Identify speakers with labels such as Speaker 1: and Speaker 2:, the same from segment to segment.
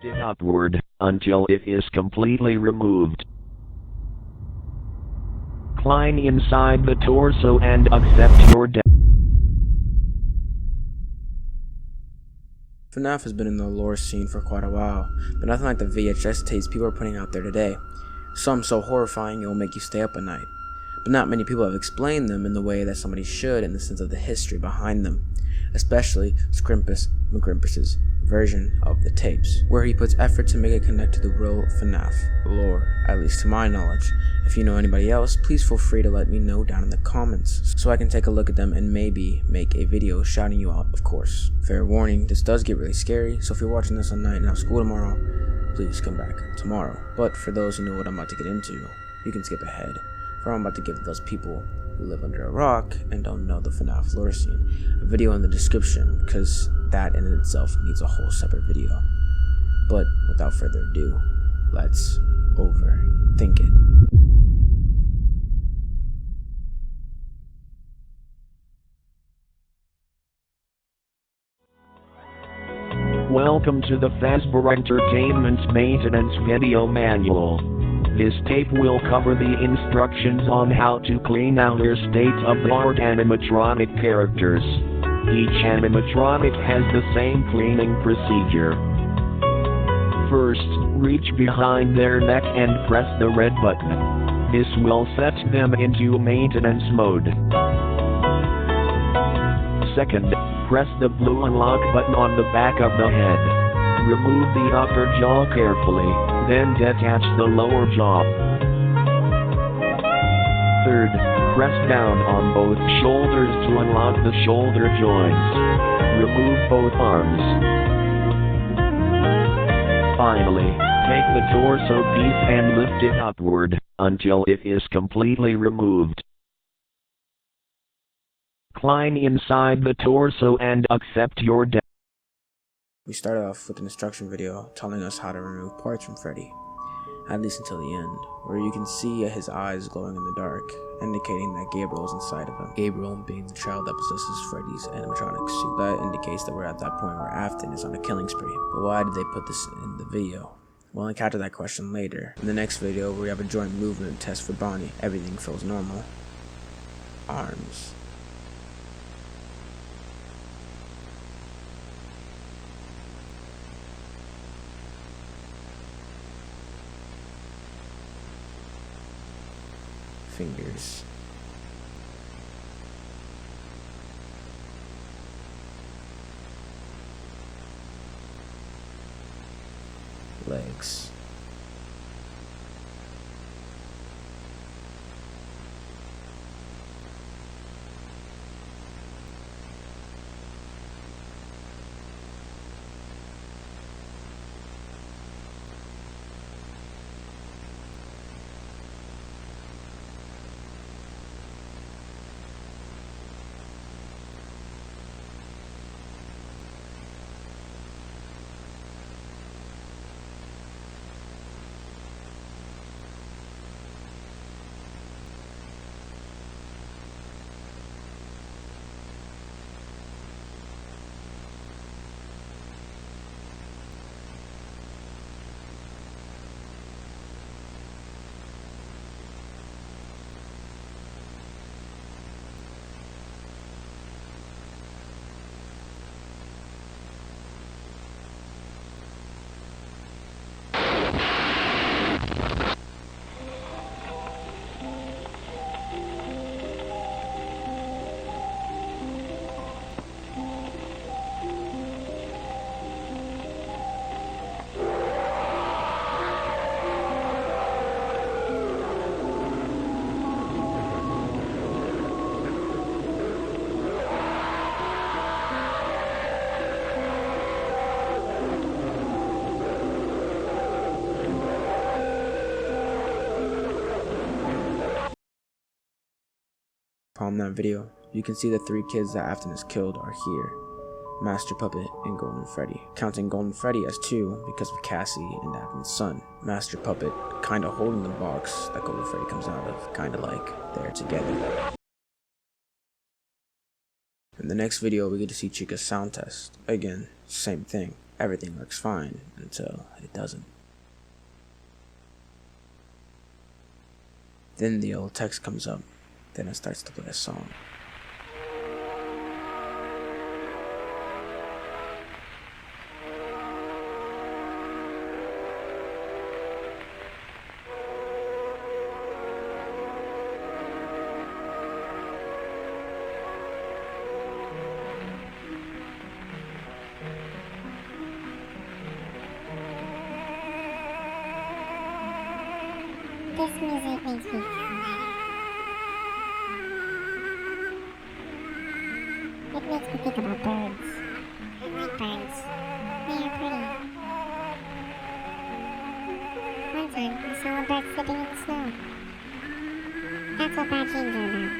Speaker 1: it upward until it is completely removed. Climb inside the torso and accept your death.
Speaker 2: FNAF has been in the lore scene for quite a while, but nothing like the VHS tapes people are putting out there today. Some so horrifying it will make you stay up at night, but not many people have explained them in the way that somebody should in the sense of the history behind them, especially Squimpus McGrimpus' version of the tapes, where he puts effort to make it connect to the real FNAF lore, at least to my knowledge. If you know anybody else, please feel free to let me know down in the comments, so I can take a look at them and maybe make a video shouting you out, of course. Fair warning, this does get really scary, so if you're watching this at night and have school tomorrow, please come back tomorrow. But for those who know what I'm about to get into, you can skip ahead, for I'm about to give those people who live under a rock and don't know the FNAF lore scene a video in the description, because that in itself needs a whole separate video. But without further ado, let's overthink it.
Speaker 1: Welcome to the Fazbear Entertainment Maintenance Video Manual. This tape will cover the instructions on how to clean out your state-of-the-art animatronic characters. Each animatronic has the same cleaning procedure. First, reach behind their neck and press the red button. This will set them into maintenance mode. Second, press the blue unlock button on the back of the head. Remove the upper jaw carefully, then detach the lower jaw. Third, press down on both shoulders to unlock the shoulder joints. Remove both arms. Finally, take the torso piece and lift it upward until it is completely removed. Climb inside the torso and accept your death.
Speaker 2: We started off with an instruction video telling us how to remove parts from Freddy, at least until the end, where you can see his eyes glowing in the dark, indicating that Gabriel is inside of him. Gabriel being the child that possesses Freddy's animatronic suit. That indicates that we're at that point where Afton is on a killing spree. But why did they put this in the video? We'll encounter that question later. In the next video, we have a joint movement test for Bonnie. Everything feels normal. Arms. Fingers. Legs. From that video, you can see the three kids that Afton has killed are here: Master Puppet and Golden Freddy. Counting Golden Freddy as two because of Cassie and Afton's son. Master Puppet kinda holding the box that Golden Freddy comes out of, kinda like they're together. In the next video, we get to see Chica's sound test. Again, same thing. everything works fine until it doesn't. Then the old text comes up, then it starts to play a song.
Speaker 3: This music makes me feel It makes me think about birds. I like birds. They are pretty. One time, I saw a bird sitting in the snow. That's what bad dreams are about.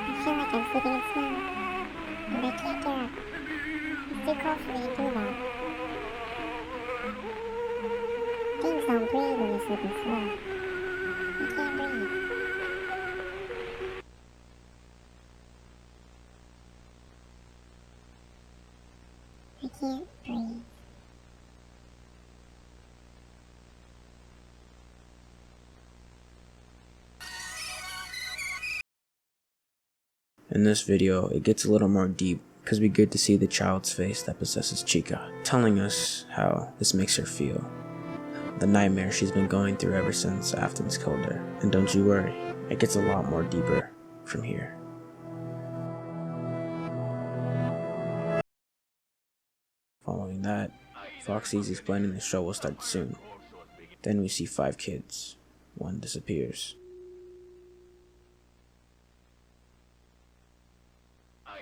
Speaker 3: I feel like I'm sleeping in snow, and I can't get up. It's too cold for me to do that. Things don't breathe when you sleep in snow. You can't breathe. I can't breathe.
Speaker 2: In this video, it gets a little more deep because we get to see the child's face that possesses Chica, telling us how this makes her feel. The nightmare she's been going through ever since Afton's killed her. And don't you worry, it gets a lot more deeper from here. Following that, Foxy's explaining the show will start soon. Then we see 5 kids. One disappears.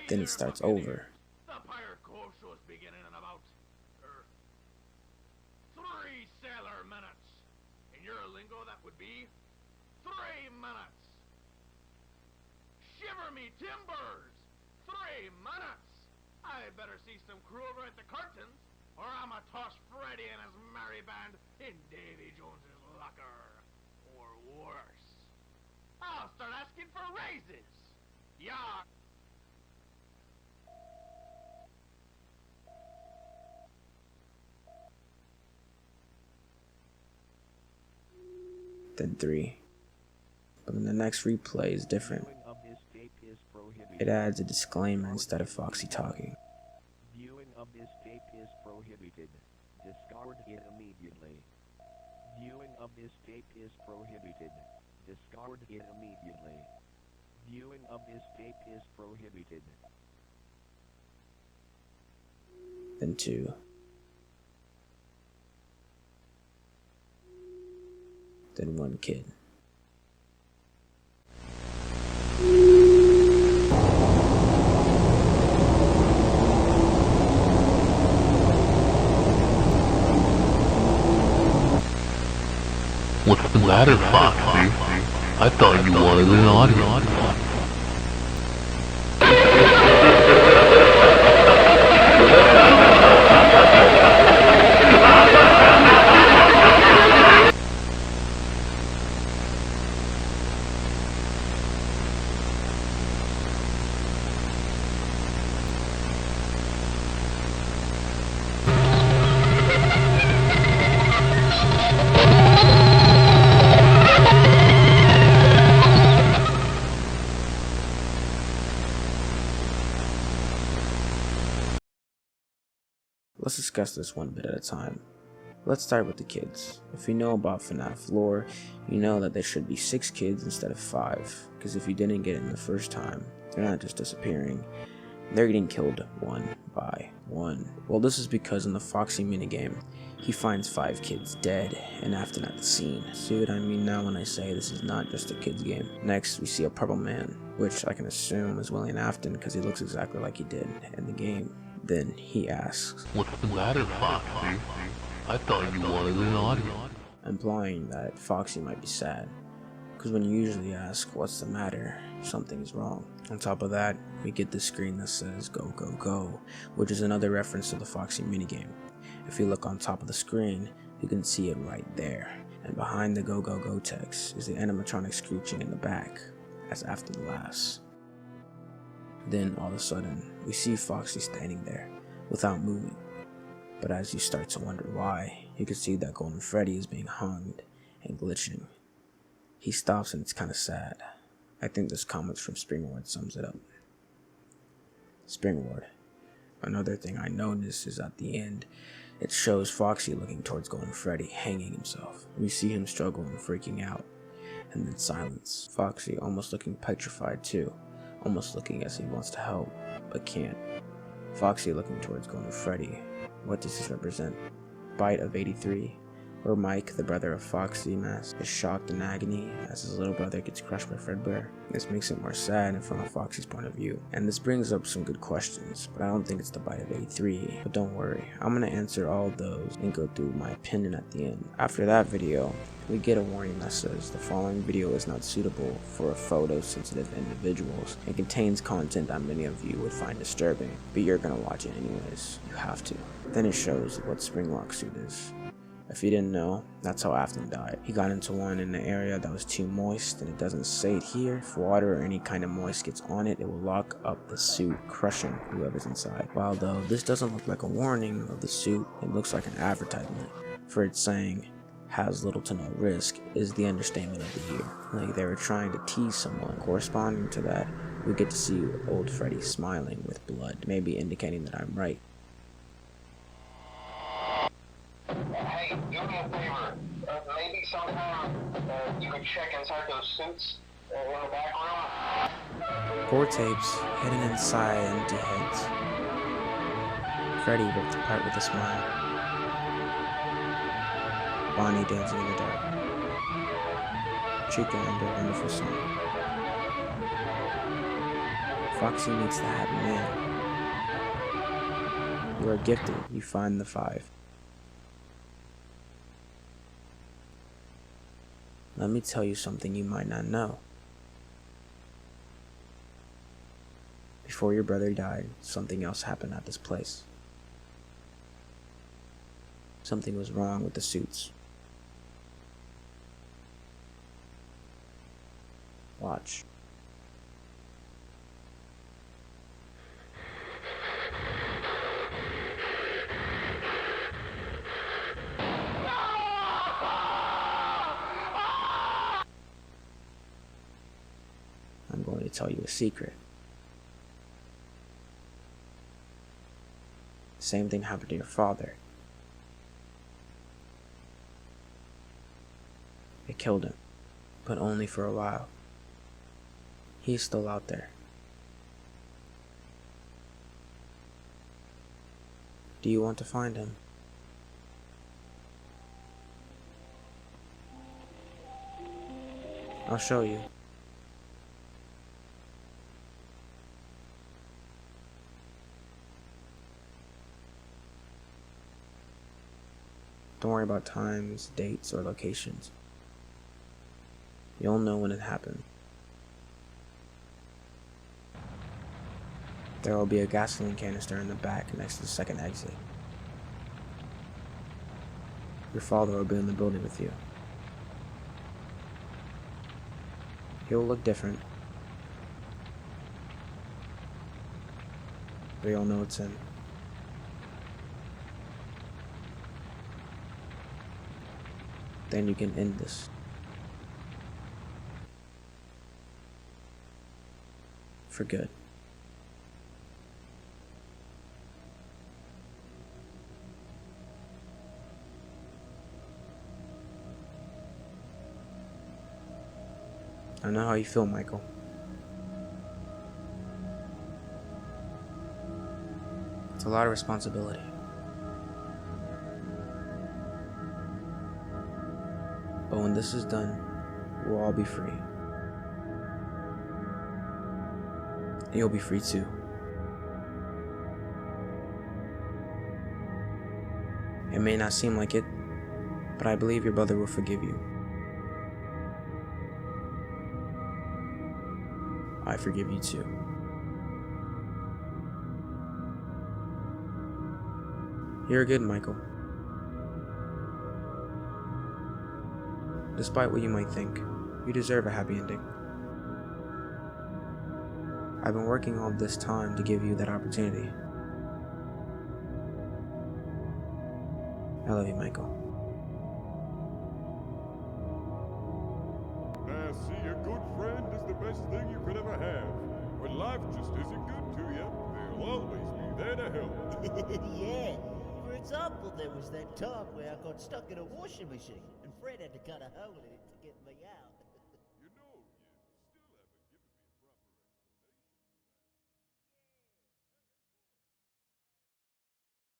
Speaker 2: Then it starts over.
Speaker 4: The Pirate Cove Show is beginning in about 3 sailor minutes. In your lingo, that would be 3 minutes. Shiver me timbers! 3 minutes. I better see some crew over at the curtains, or I'ma toss Freddy and his merry band in Davy Jones's locker. Or worse. I'll start asking for raises. Yeah.
Speaker 2: Then 3. But then the next replay is different. It adds a disclaimer instead of Foxy talking.
Speaker 1: Viewing of this tape is prohibited. Discard it immediately. Viewing of this tape is prohibited. Discard it immediately. Viewing of this tape is prohibited.
Speaker 2: Then 2. Then 1 kid.
Speaker 5: What's the matter, Foxy? I thought you wanted an audience.
Speaker 2: Let's discuss this one bit at a time. Let's start with the kids. If you know about FNAF lore, you know that there should be 6 kids instead of 5, because if you didn't get in the first time, they're not just disappearing, they're getting killed one by one. Well, this is because in the Foxy minigame, he finds 5 kids dead and Afton at the scene. See what I mean now when I say this is not just a kids game. Next, we see a purple man, which I can assume is William Afton because he looks exactly like he did in the game. Then he asks,
Speaker 5: What's the matter, Foxy? I thought you wanted an audience.
Speaker 2: Implying that Foxy might be sad, because when you usually ask what's the matter, something is wrong. On top of that, we get the screen that says go go go, which is another reference to the Foxy minigame. If you look on top of the screen, you can see it right there, and behind the go go go text is the animatronic screeching in the back, as Afton laughs. Then all of a sudden, we see Foxy standing there, without moving. But as you start to wonder why, you can see that Golden Freddy is being hung and glitching. He stops and it's kinda sad. I think this comment from Springward sums it up. Springward. Another thing I noticed is at the end, it shows Foxy looking towards Golden Freddy, hanging himself. We see him struggle and freaking out, and then silence. Foxy almost looking petrified too, almost looking as he wants to help, but can't. Foxy looking towards Golden Freddy. What does this represent? Bite of 83? Or Mike, the brother of Foxy Mask, is shocked in agony as his little brother gets crushed by Fredbear. This makes it more sad and from Foxy's point of view. And this brings up some good questions, but I don't think it's the Bite of 83. But don't worry, I'm gonna answer all those and go through my opinion at the end. After that video, we get a warning that says the following video is not suitable for photo-sensitive individuals and contains content that many of you would find disturbing, but you're gonna watch it anyways. You have to. Then it shows what Springlock's suit is. If you didn't know, that's how Afton died. He got into one in an area that was too moist, and it doesn't say it here. If water or any kind of moist gets on it, it will lock up the suit, crushing whoever's inside. While though this doesn't look like a warning of the suit, it looks like an advertisement for it saying, has little to no risk, is the understatement of the year. Like they were trying to tease someone. Corresponding to that, we get to see old Freddy smiling with blood, maybe indicating that I'm right.
Speaker 6: Hey, do me a favor. Maybe sometime you could check inside those suits in the back room.
Speaker 2: 4 tapes hidden inside empty heads. Freddy ripped apart with a smile. Bonnie dancing in the dark. Chica and their wonderful song. Foxy meets the happy man. You are gifted. You find the 5. Let me tell you something you might not know. Before your brother died, something else happened at this place. Something was wrong with the suits. Watch. I'm going to tell you a secret. Same thing happened to your father. It killed him, but only for a while. He's still out there. Do you want to find him? I'll show you. Don't worry about times, dates, or locations. You'll know when it happened. There will be a gasoline canister in the back next to the second exit. Your father will be in the building with you. He'll look different, but you'll know it's him. Then you can end this. For good. I know how you feel, Michael. It's a lot of responsibility. But when this is done, we'll all be free. And you'll be free too. It may not seem like it, but I believe your brother will forgive you. I forgive you too. You're good, Michael. Despite what you might think, you deserve a happy ending. I've been working all this time to give you that opportunity. I love you, Michael.
Speaker 7: Now, see, a good friend is the best thing you could ever have. When life just isn't good to you, they'll always be there to help.
Speaker 8: Yeah. For example, there was that time where I got stuck in a washing machine, and Fred had to cut a hole in it to get me out.
Speaker 7: You know, you still haven't given me a proper explanation.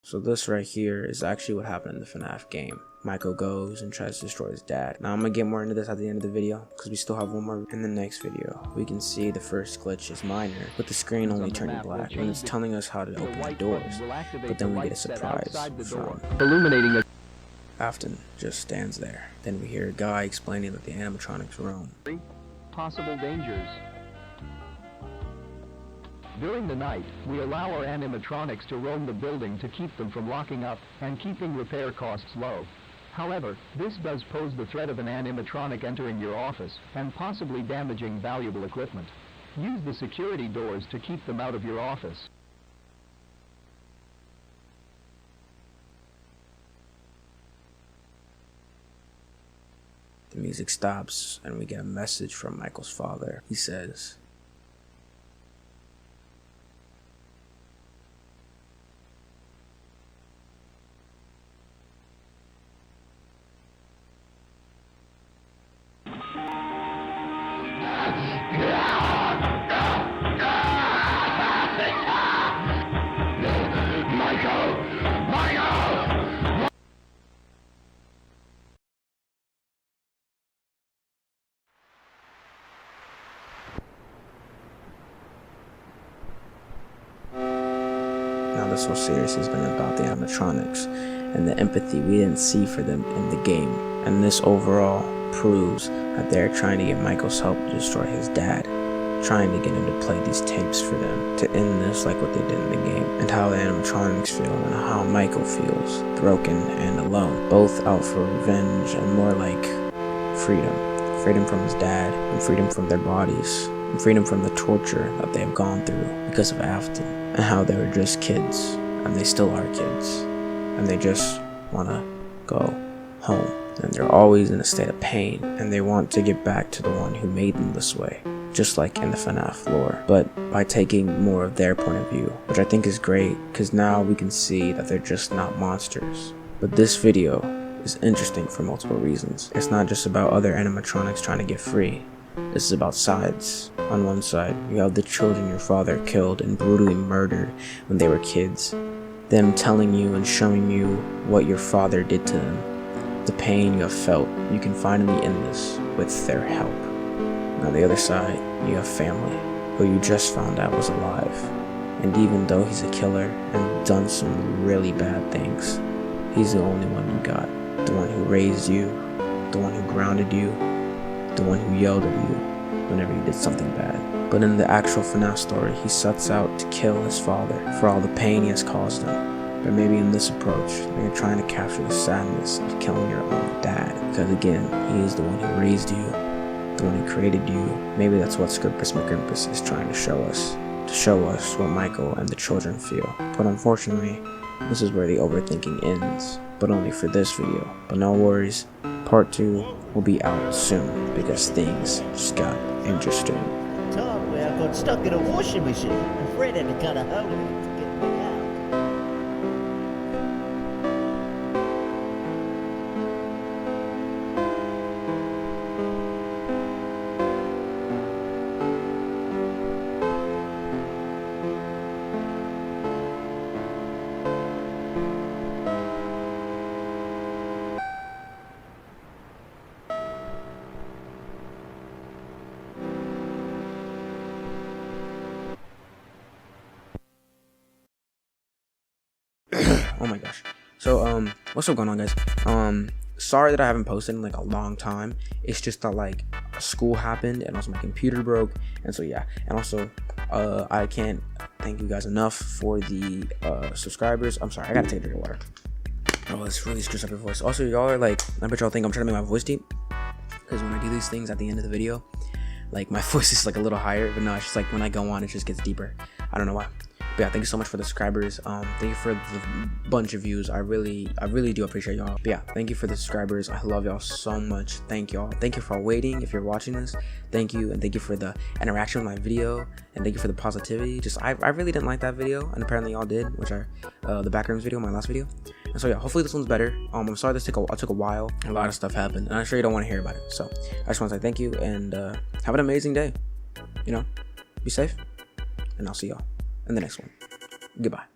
Speaker 2: So this right here is actually what happened in the FNAF game. Michael goes and tries to destroy his dad. Now I'm gonna get more into this at the end of the video because we still have one more. In the next video, we can see the first glitch is minor, with the screen only turning black and it's telling us how to open the doors. But then we get a surprise from
Speaker 9: illuminating
Speaker 2: Afton just stands there. Then we hear a guy explaining that the animatronics roam.
Speaker 9: possible dangers. During the night, we allow our animatronics to roam the building to keep them from locking up and keeping repair costs low. However, this does pose the threat of an animatronic entering your office and possibly damaging valuable equipment. Use the security doors to keep them out of your office.
Speaker 2: The music stops and we get a message from Michael's father. He says, now this whole series has been about the animatronics and the empathy we didn't see for them in the game. And this overall proves that they're trying to get Michael's help to destroy his dad, trying to get him to play these tapes for them, to end this like what they did in the game, and how the animatronics feel and how Michael feels, broken and alone, both out for revenge and more like freedom from his dad, and freedom from their bodies, and freedom from the torture that they have gone through because of Afton, and how they were just kids, and they still are kids, and they just want to go home, and they're always in a state of pain, and they want to get back to the one who made them this way, just like in the FNAF lore, but by taking more of their point of view, which I think is great, because now we can see that they're just not monsters. But this video is interesting for multiple reasons. It's not just about other animatronics trying to get free. This is about sides. On one side, you have the children your father killed and brutally murdered when they were kids, them telling you and showing you what your father did to them, the pain you have felt. You can finally end this with their help. On the other side, you have family, who you just found out was alive, and even though he's a killer and done some really bad things, he's the only one you got, the one who raised you, the one who grounded you, the one who yelled at you whenever you did something bad. But in the actual FNAF story, he sets out to kill his father for all the pain he has caused him. But maybe in this approach, they're trying to capture the sadness of killing your own dad, because again, he is the one who raised you, the one who created you. Maybe that's what Squimpus McGrimpus is trying to show us what Michael and the children feel. But unfortunately, this is where the overthinking ends, but only for this video. But no worries, part 2 will be out soon, because things just got interesting.
Speaker 8: Time where I got stuck in a washing machine, and Fred had to cut a hole in it to get me out.
Speaker 2: Oh my gosh. So what's up going on, guys? Sorry that I haven't posted in like a long time. It's just that like school happened and also my computer broke, and so yeah. And also I can't thank you guys enough for the subscribers. I'm sorry, I gotta take a drink of water. Oh, it's really screws up your voice. Also, y'all are like, I bet y'all think I'm trying to make my voice deep, because when I do these things at the end of the video, like my voice is like a little higher, but no, it's just like when I go on, it just gets deeper. I don't know why. But yeah, thank you so much for the subscribers. Thank you for the bunch of views. I really do appreciate y'all. But yeah, thank you for the subscribers. I love y'all so much. Thank y'all. Thank you for waiting. If you're watching this, thank you, and thank you for the interaction with my video, and thank you for the positivity. Just I really didn't like that video, and apparently y'all did, which are the backrooms video, my last video. And so yeah, hopefully this one's better. I'm sorry this took a while. A lot of stuff happened, and I'm sure you don't want to hear about it. So I just want to say thank you, and have an amazing day. You know, be safe, and I'll see y'all in the next one. Goodbye.